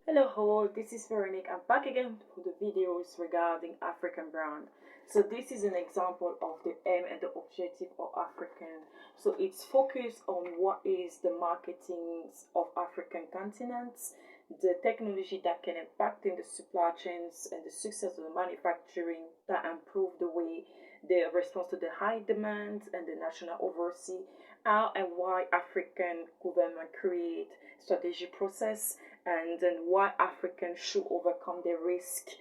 Hello all, this is Veronique. I'm back again with the videos regarding African brand. So this is an example of the aim and the objective of African. So it's focused on what is the marketing of African continents, the technology that can impact in the supply chains and the success of the manufacturing that improve the way they respond to the high demand and the national oversee, how and why African government create strategy process, and then why Africans should overcome their risk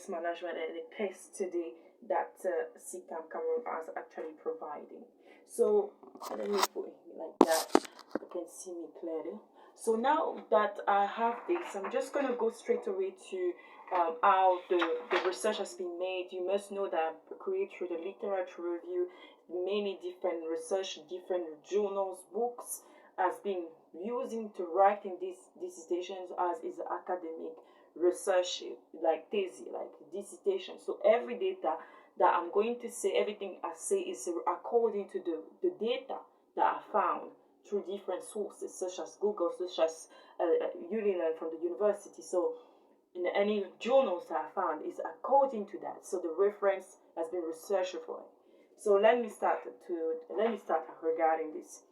management, and the case study that CICAM Cameroon has actually providing. So let me put it like that. You can see me clearly. So now that I have this, I'm just going to go straight away to how the research has been made. You must know that I create through the literature review many different research, different journals, books has been using to writing these dissertations as is academic research like thesis, like dissertation. So every data that I'm going to say, everything I say is according to the data that I found through different sources such as Google, such as Unilever from the university. So in any journals that I found is according to that. So the reference has been researched for it. So let me start regarding this.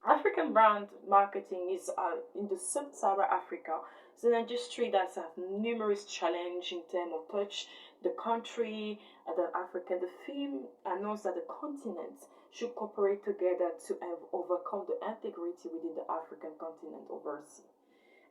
African brand marketing is in the sub-Saharan Africa. It's an industry that has numerous challenges in terms of touch. The country, the African, the theme announced that the continents should cooperate together to overcome the integrity within the African continent overseas.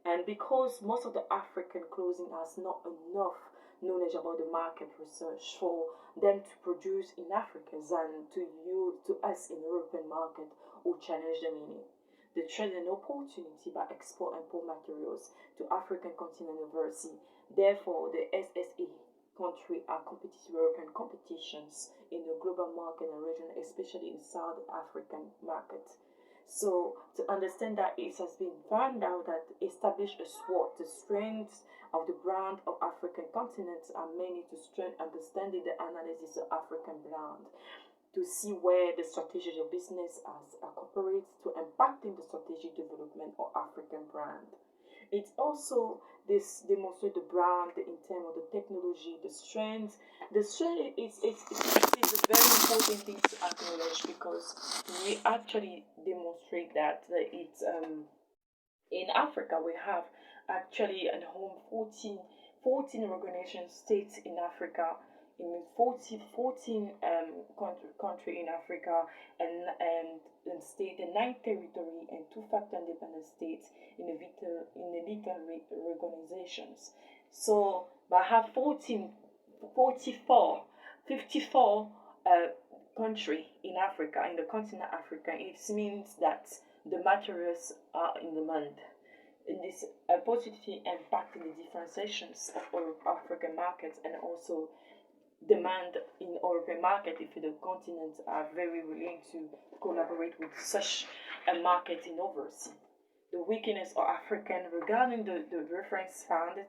And because most of the African clothing has not enough knowledge about the market research for them to produce in Africa than to us in European market or challenge them in it. They trade an opportunity by export and import materials to African continent overseas. Therefore, the SSA country are competitive European competitions in the global market and region, especially in South African market. So to understand that, it has been found out that establish a SWOT, the strengths of the brand of African continents are mainly to strengthen understanding the analysis of African brand, to see where the strategic of business as cooperates to impacting the strategic development of African brand. It also this demonstrate the brand in terms of the technology, the strength. The strength is a very important thing to acknowledge because we actually demonstrate that it's in Africa we have actually at home 14 organization states in Africa, in 14 country in Africa, and state and 9 territory and 2 factor independent states in the legal organizations. So but I have 14, 44, 54 country in Africa, in the continent Africa. It means that the materials are in demand. In this opportunity impacting the differentiations of African markets, and also demand in European market if the continents are very willing to collaborate with such a market in overseas. The weakness of African regarding the reference founded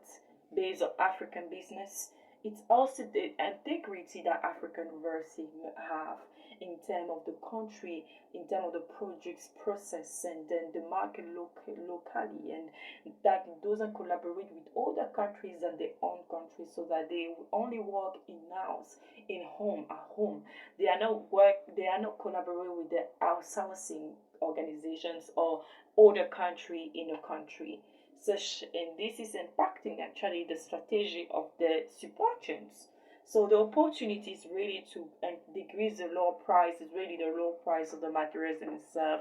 based on African business, it's also the integrity that African university have in terms of the country, in terms of the projects process, and then the market locally, and that doesn't collaborate with other countries than their own country, so that they only work in house, in home, at home. They are not collaborating with the outsourcing organizations or other country in a country. Such, and this is impacting actually the strategy of the supply chains. So the opportunity is really to decrease the low price, is really the low price of the materials in itself.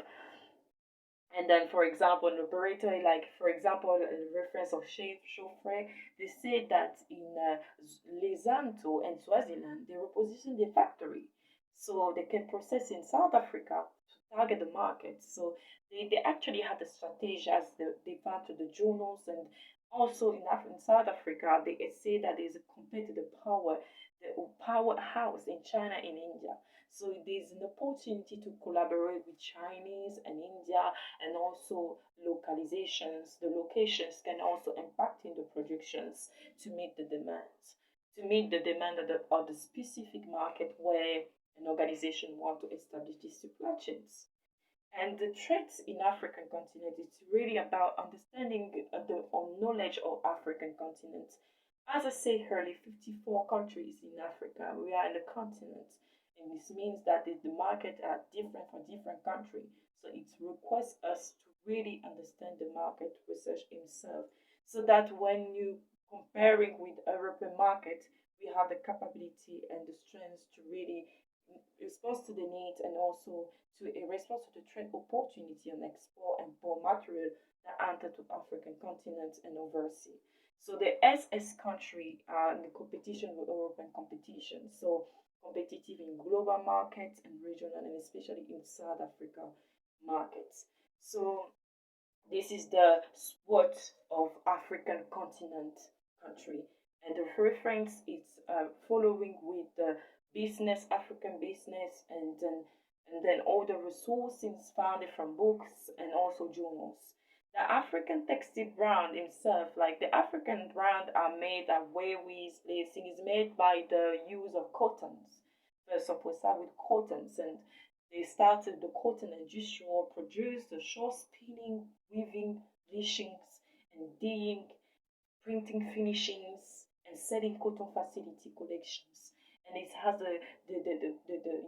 And then, for example, an operator, like for example, in reference of chauffeur, they say that in Lesotho and Swaziland, they reposition their factory so they can process in South Africa to target the market. So they actually had a strategy as they found to the journals, and also in South Africa, they say that there's a competitive power, the powerhouse in China and India. So there's an opportunity to collaborate with Chinese and India, and also localizations. The locations can also impact in the productions to meet the demands, to meet the demand of the specific market where an organization want to establish these supply chains. And the threats in African continent, it's really about understanding the knowledge of African continent. As I said earlier, 54 countries in Africa. We are in the continent, and this means that the market are different for different countries. So it requires us to really understand the market research himself, so that when you comparing with European market, we have the capability and the strength to really respond to the needs, and also to a response to the trade opportunity and export and import material that enter to African continent and overseas. So the SS country are in the competition with European competition. So competitive in global markets and regional, and especially in South Africa markets. So this is the spot of African continent country, and the reference is following with the business, African business, and then all the resources found from books and also journals. The African textile brand himself, like the African brand are made at where we lacing is made by the use of cottons. First of all, we start with cottons, and they started the cotton industrial, produced the short spinning, weaving, bleachings, and dyeing, printing finishings, and selling cotton facility collections. And it has the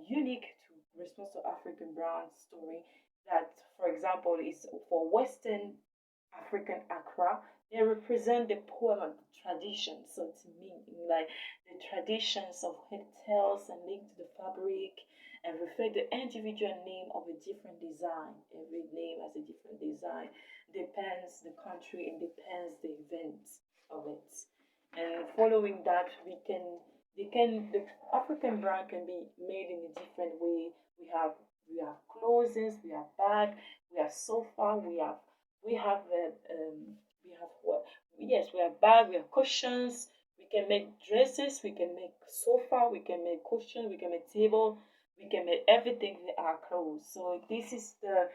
unique to response to African brand story that, for example, is for Western African Accra. They represent the poem and tradition. So it's meaning like the traditions of hotels and linked to the fabric, and reflect the individual name of a different design. Every name has a different design. Depends the country and depends the event of it. And following that, the African brand can be made in a different way. We have clothes, we have bag, we have sofa, we have what? Yes, we have bag, we have cushions. We can make dresses, we can make sofa, we can make cushion, we can make table, we can make everything with our clothes. So this is the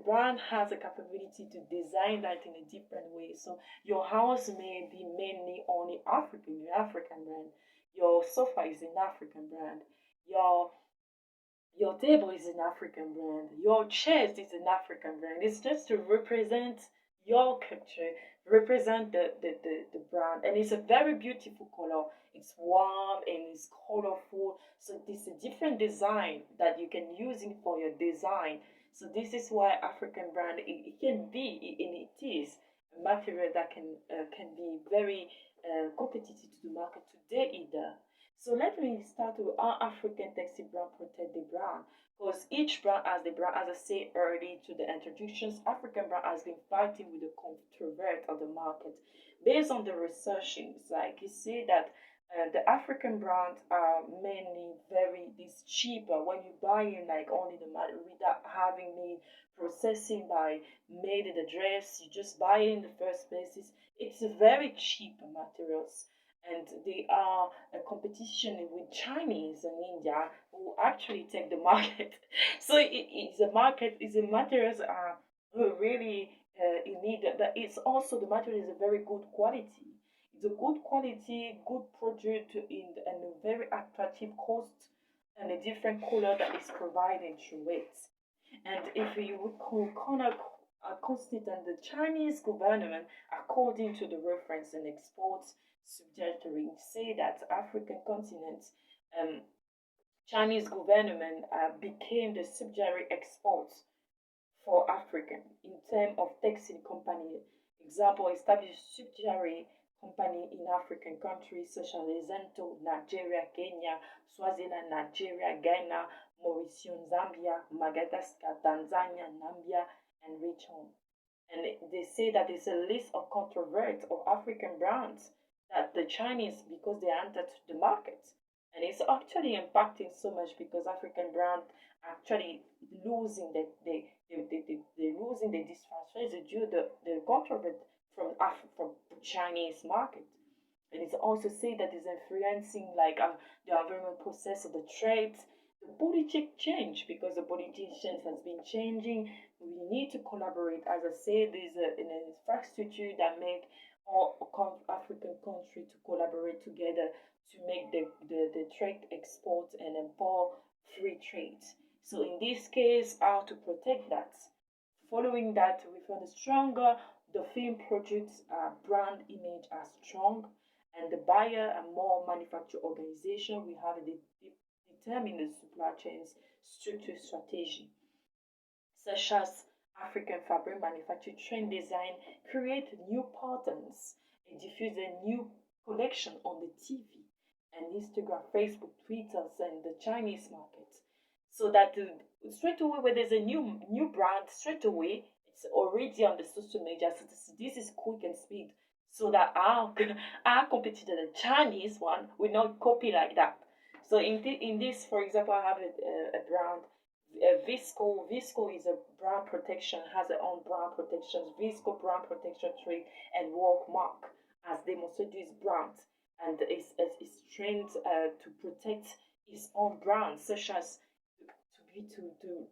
brand has a capability to design that in a different way. So your house may be mainly only African brand. Your sofa is an African brand. Your table is an African brand. Your chairs is an African brand. It's just to represent your culture, represent the brand. And it's a very beautiful color. It's warm and it's colorful. So this is a different design that you can use it for your design. So this is why African brand it can be and it is a material that can be very competitive to the market today either. So let me start with how African textile brand protect the brand. Because each brand has the brand, as I said early to the introductions, African brand has been fighting with the controvert of the market. Based on the researchings, like you see that the African brands are mainly very this cheaper when you buy in like only the without having the processing by made in the dress. You just buy it in the first places. It's a very cheap materials, and they are a competition with Chinese and India who actually take the market. So it's a market. It's a materials are really in need, but it's also the material is a very good quality. It's a good quality, good product and a very attractive cost, and a different color that is provided through it. And if you would consider the Chinese government, according to the reference and exports subsidiary, say that African continent, um, Chinese government became the subsidiary exports for African in terms of textile company. Example, established subsidiary company in African countries such as Lesotho, Nigeria, Kenya, Swaziland, Nigeria, Ghana, Mauritius, Zambia, Madagascar, Tanzania, Namibia, and Richmond. And they say that there's a list of controversies of African brands that the Chinese, because they entered the market, and it's actually impacting so much because African brand actually losing they losing the disadvantage due to the controversy from Chinese market. And it's also said that it's influencing like the environment process of the trade, the politic change because the politicians has been changing. We need to collaborate. As I said, there's an infrastructure that make all African countries to collaborate together to make the trade export and import free trade. So in this case, how to protect that? Following that, we found stronger the film projects brand image are strong, and the buyer and more manufacturer organization, we have determine the supply chains structure strategy, such as African fabric manufacture, trend design, create new patterns, and diffuse a new collection on the TV and Instagram, Facebook, Twitter, and the Chinese market. So that straight away, when there's a new brand, straight away it's already on the social media. So this is quick and speed. So that our competitor, the Chinese one, will not copy like that. So in this, for example, I have a brand Visco. Visco is a brand protection, has their own brand protections. Visco brand protection trade and work mark as demonstrate this brand, and is trained to protect its own brand, such as to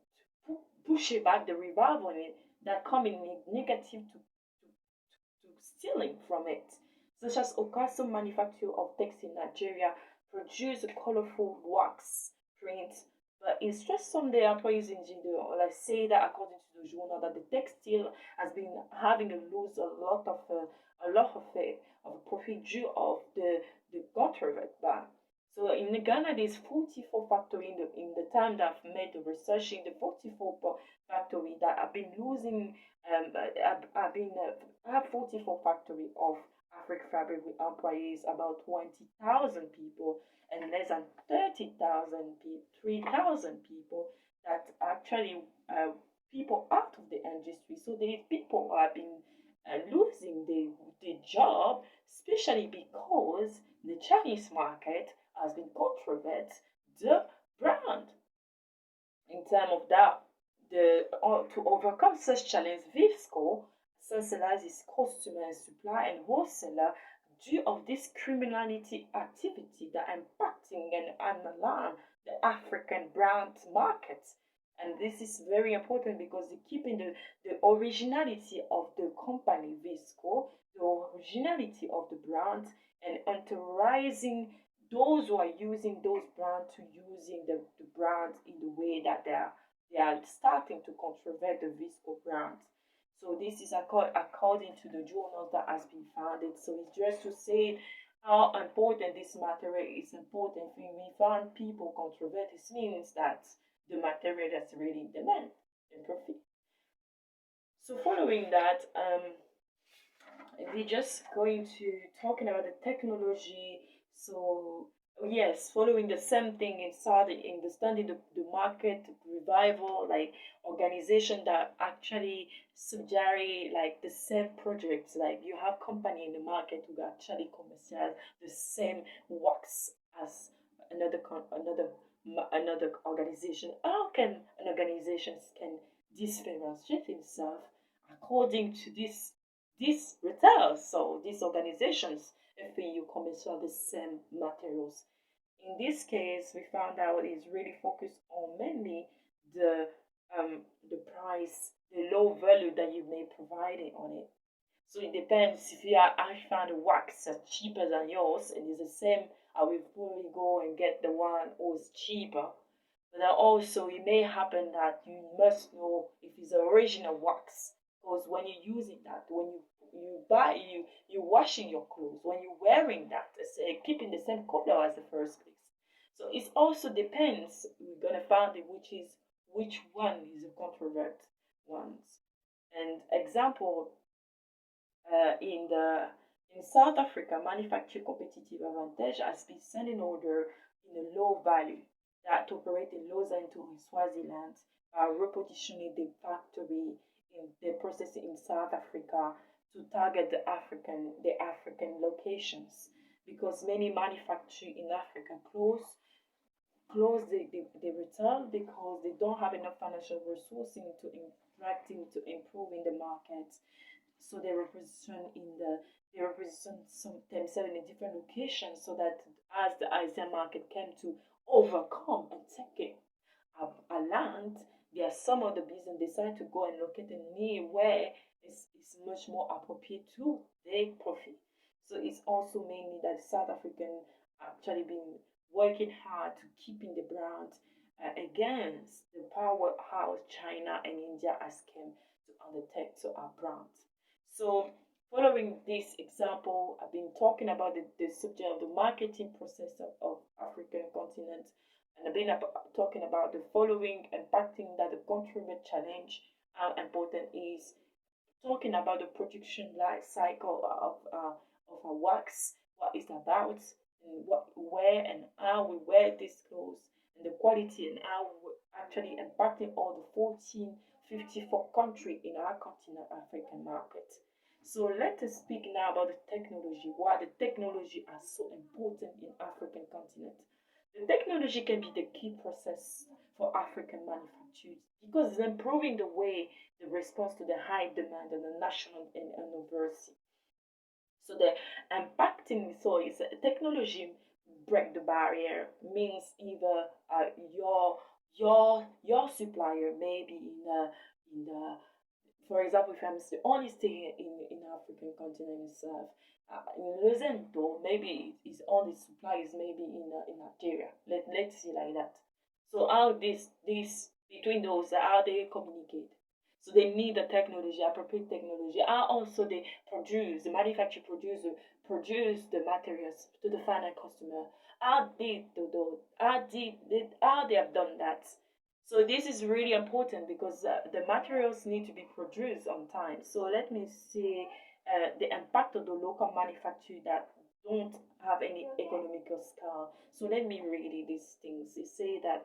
push it back the revival in it that come in negative to stealing from it, such as Okaso manufacturer of textile in Nigeria produce a colorful wax print, but it stressed some the employees in Jido, like say that according to the journal that the textile has been having a lose a lot of profit due of the contract ban. So in Ghana, there's 44 factory in the time that I've made the research in the 44 factory that have been losing have been have 44 factory of African fabric with employees about 20,000 people and less than 30,000 3,000 people that actually people out of the industry. So the people have been losing the job, especially because the Chinese market has been controverted the brand. In terms of that, to overcome such challenge, Visco sensibilizes customer and supply and wholesaler due of this criminality activity that impacting and alarm the African brand market. And this is very important because they keeping the originality of the company Visco, the originality of the brand, and authorizing those who are using those brands to using the brand in the way that they are starting to controvert the Visco brand. So this is according to the journals that has been founded. So it's just to say how important this material is important. When we find people controvert, it means that the material that's really in demand and profit. So following that, we're just going to talking about the technology. So yes, following the same thing inside understanding the market revival, like organization that actually subsidiary like the same projects, like you have company in the market who actually commercialize the same works as another organization. How can an organization can differentiate himself according to this retail? So these organizations, if you commercial the same materials. In this case, we found out is really focused on mainly the the price, the low value that you may provide it on it. So it depends if you are I found a wax that's cheaper than yours and it's the same, I will probably go and get the one who's cheaper. But then also it may happen that you must know if it's original wax. Because when you're using that, when you buy you washing your clothes, when you're wearing that, it's keeping the same color as the first place. So it also depends. We're gonna find it which one is the controvert ones. And example in South Africa, manufacturing competitive advantage has been selling order in a low value that operate in Lausanne to Swaziland, repositioning the factory in the processing in South Africa to target the African locations because many manufacturing in Africa close the retail because they don't have enough financial resourcing to interacting to improving the market. So they represent some themselves in a different location so that as the Asian market came to overcome and take it a land, there are some of the business decide to go and locate in near where it's much more appropriate to their profit. So it's also mainly that South African actually been working hard to keeping the brand against the powerhouse China and India has came to undertake to our brand. So following this example, I've been talking about the subject of the marketing process of African continent, and I've been talking about the following impacting that the contribute challenge, how important is talking about the production life cycle of a wax, what it's about, and what, where, and how we wear these clothes, and the quality, and how we actually impacting all the 1454 country in our continent African market. So let us speak now about the technology. Why the technology are so important in African continent. The technology can be the key process for African manufacturers because it's improving the way the response to the high demand and the national and university. So the impacting, so is technology break the barrier means either your supplier maybe in the for example, if I'm only staying in African continent itself, in Lausanne, though, maybe his only supply is maybe in Nigeria. Let's see like that. So how this between those, how they communicate. So they need the technology, appropriate technology. How also they produce, the manufacturer produce the materials to the final customer. How they have done that. So this is really important because the materials need to be produced on time. So let me see the impact of the local manufacturer that don't have any economical scale. So let me read these things. They say that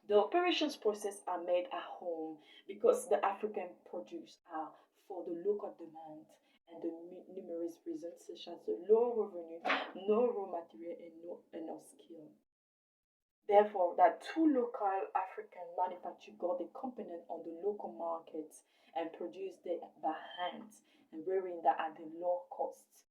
the operations process are made at home because the African produce are for the local demand and the numerous reasons such as the low revenue, no raw material, and no skill. Therefore, that two local African manufacturers got the component on the local markets and produce them by hand and wearing that at the low cost.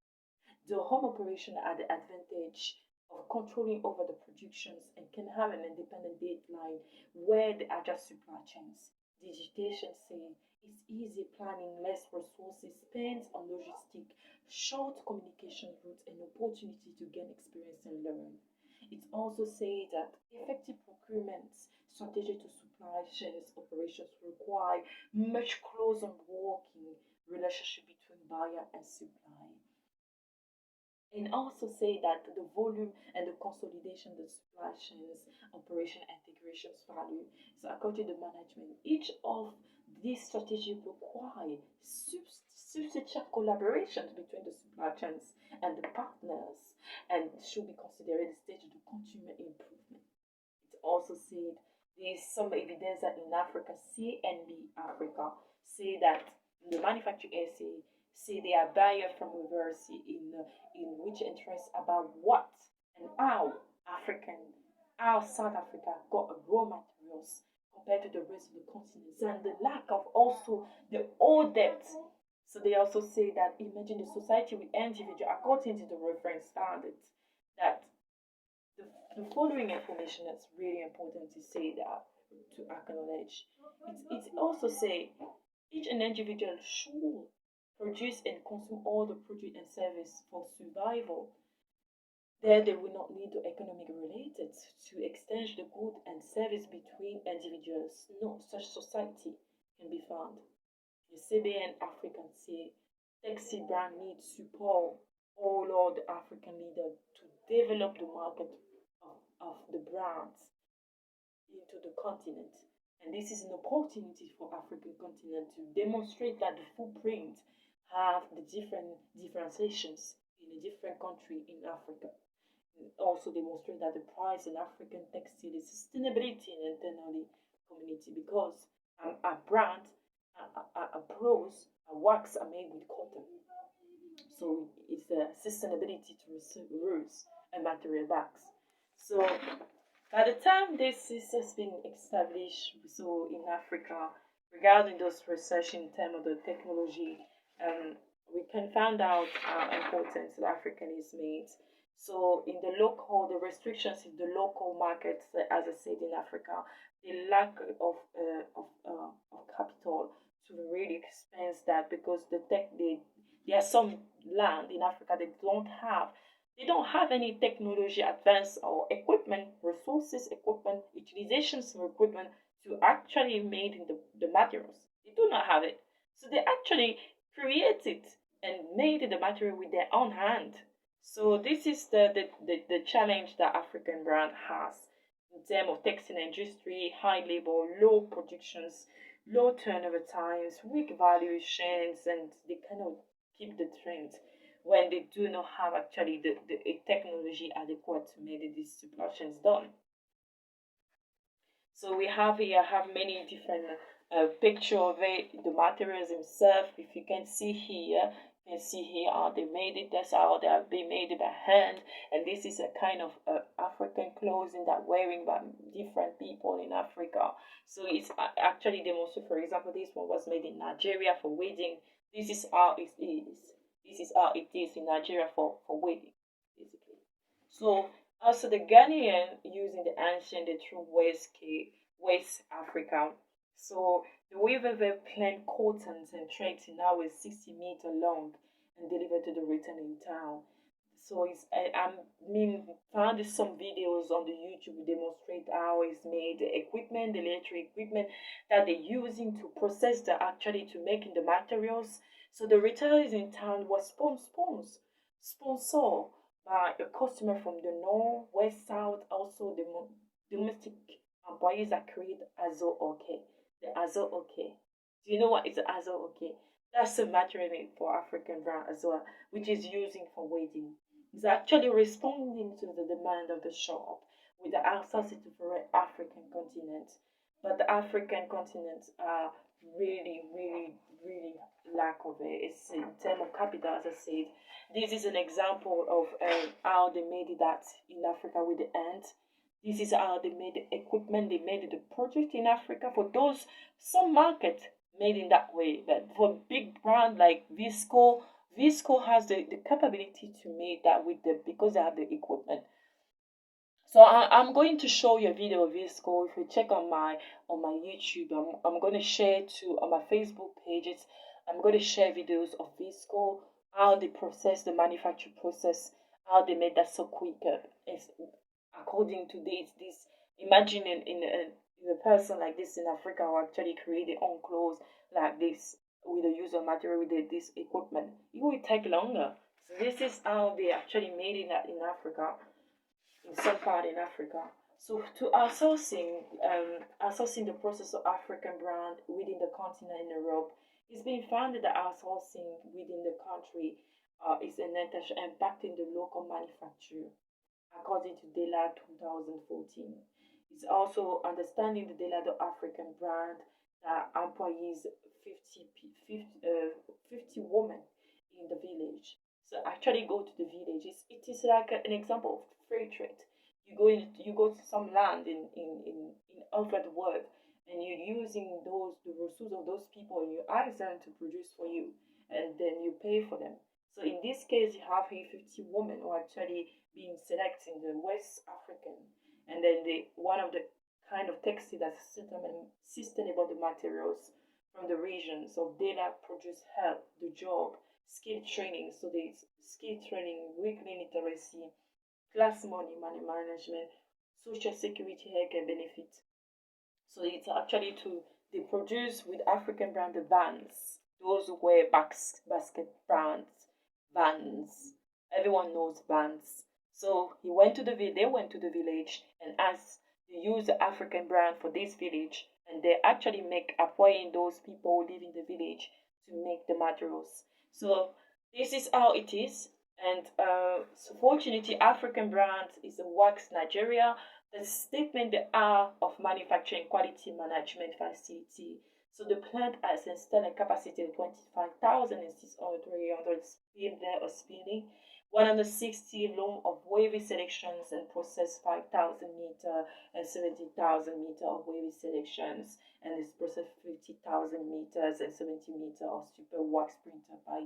The home operation had the advantage of controlling over the productions and can have an independent deadline where the agile supply chains. Digitation say it's easy planning, less resources spent on logistics, short communication routes, and opportunity to gain experience and learn. It also says that effective procurement strategy to supply chains operations require much closer working relationship between buyer and supply. And also say that the volume and the consolidation of the supply chains operation integrations value. So according to the management, each of these strategies require substantial collaborations between the supply chains and the partners and should be considered the stage of the consumer improvement. It also said there is some evidence that in Africa, CNB Africa say that the manufacturing essay say they are buyer from university in which interest about what and how South Africa got raw materials compared to the rest of the continent and the lack of also the old debt. So they also say that imagine the society with individual according to the reference standards that the, the following information that's really important to say that to acknowledge. It's also say each and individual should produce and consume all the produce and service for survival. There they will not need to economic related to exchange the good and service between individuals. No such society can be found. The CBN African say taxi brand needs support all of the African leaders to develop the market of the brands into the continent. And this is an opportunity for African continent to demonstrate that the footprint have the different differentiations in a different country in Africa. And also demonstrate that the price in African textile is sustainability in internally community because a brand, a clothes, a wax are made with cotton. So it's the sustainability to reuse and material bags. So by the time this has been established, so in Africa, regarding those research in terms of the technology, we can find out how important the African is made. So in the local, the restrictions in the local markets, as I said in Africa, the lack of capital to really expense that because there are some land in Africa they don't have any technology advance or equipment, resources, equipment, utilizations of equipment to actually made in the materials. They do not have it. So they actually created and made the material with their own hand. So this is the challenge that African brand has in terms of textile industry, high labor, low productions, low turnover times, weak valuations, and they cannot keep the trend when they do not have actually the a technology adequate to make the distributions done. So we have here have many different picture of it, the materials themselves. If you can see here, you can see here how they made it. That's how they have been made by hand. And this is a kind of African clothing that wearing by different people in Africa. So it's actually demonstrated. For example, this one was made in Nigeria for wedding. This is how it is. This is how it is in Nigeria for wedding, basically. So also the Ghanaian using the ancient the true West Africa. So the weaver they plant cottons and threads in now is 60 meter long and delivered to the returning town. So it's I mean found some videos on the YouTube demonstrate how it's made, the equipment, the electric equipment that they're using to process the actually to making the materials. So the retailers in town was sponsor by a customer from the north, west, south, also the domestic employees that create Azo OK. The Azo OK. Do you know what is Azo OK? That's a material for African brand as well, which is using for wedding. It's actually responding to the demand of the shop with the access to the African continent. But the African continents are really lack of it. It's in terms of capital, as I said. This is an example of how they made that in Africa with the ant. This is how they made the equipment, they made the project in Africa for those some market made in that way. But for big brand like Visco has the capability to make that with the because they have the equipment. So I'm going to show you a video of Visco. If you check on my YouTube, I'm going to share to on my Facebook pages. I'm going to share videos of Visco, how they process the manufacture process, how they made that so quicker. It's according to this. Imagine in a person like this in Africa who actually create their own clothes like this with the use of material with this equipment. It will take longer. So this is how they actually made it in Africa in some part in Africa. So to outsourcing the process of African brand within the continent in Europe, it's been found that outsourcing within the country is an intention impacting the local manufacturer, according to DELA 2014. It's also understanding the DELA the African brand that employs 50 women in the village. So actually go to the villages. It is like an example of free trade. You go to some land in outside the world and you're using the resources of those people and you ask them to produce for you and then you pay for them. So in this case you have here 50 women who are actually being selected in the West African and then the one of the kind of textile that's sustainable the materials from the regions of data produce help the job skill training. So there's skill training, weekly literacy, class money management, social security, healthcare benefits. So it's actually to they produce with African branded vans. Those who wear basket brands, vans. Everyone knows vans. So they went to the village and asked to use the African brand for this village, and they actually make employing those people who live in the village to make the materials. So this is how it is. And so fortunately, African brand is a Wax Nigeria. The statement the R of manufacturing quality management facility. So the plant has installed a capacity of 25,600 spinning, 160 loom of wavy selections and process 5,000 meter and 70,000 meter of wavy selections and this process 50,000 meters and 70 meter of super wax printer by